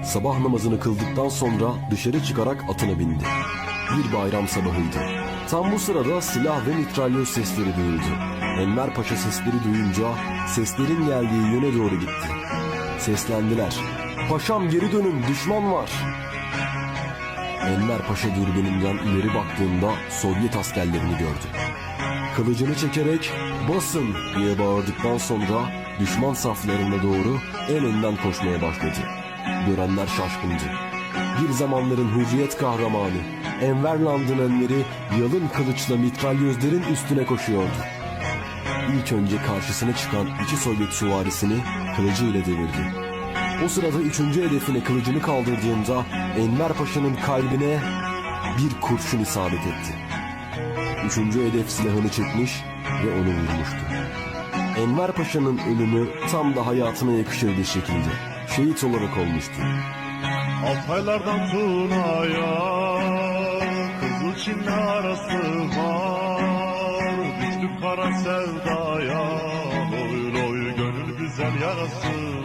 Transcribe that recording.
sabah namazını kıldıktan sonra dışarı çıkarak atına bindi. Bir bayram sabahıydı. Tam bu sırada silah ve mitralyöz sesleri duyuldu. Enver Paşa sesleri duyunca seslerin geldiği yöne doğru gitti. Seslendiler. "Paşam geri dönün, düşman var." Enver Paşa dürbününden ileri baktığında Sovyet askerlerini gördü. Kılıcını çekerek "Basın!" diye bağırdıktan sonra düşman saflarına doğru en önden koşmaya başladı. Görenler şaşkındı. Bir zamanların hürriyet kahramanı Enver Land'ın Enver'i yalın kılıçla mitralyözlerin üstüne koşuyordu. İlk önce karşısına çıkan iki Sovyet süvarisini kılıcıyla devirdi. O sırada üçüncü hedefine kılıcını kaldırdığında Enver Paşa'nın kalbine bir kurşun isabet etti. Üçüncü hedef silahını çekmiş ve onu vurmuştu. Enver Paşa'nın ölümü tam da hayatına yakışır bir şekilde şehit olarak olmuştu. Altaylardan Tuna'ya Kızılçin'le arası var. Düştüm kara sevdaya, oy oy gönül güzel yarası.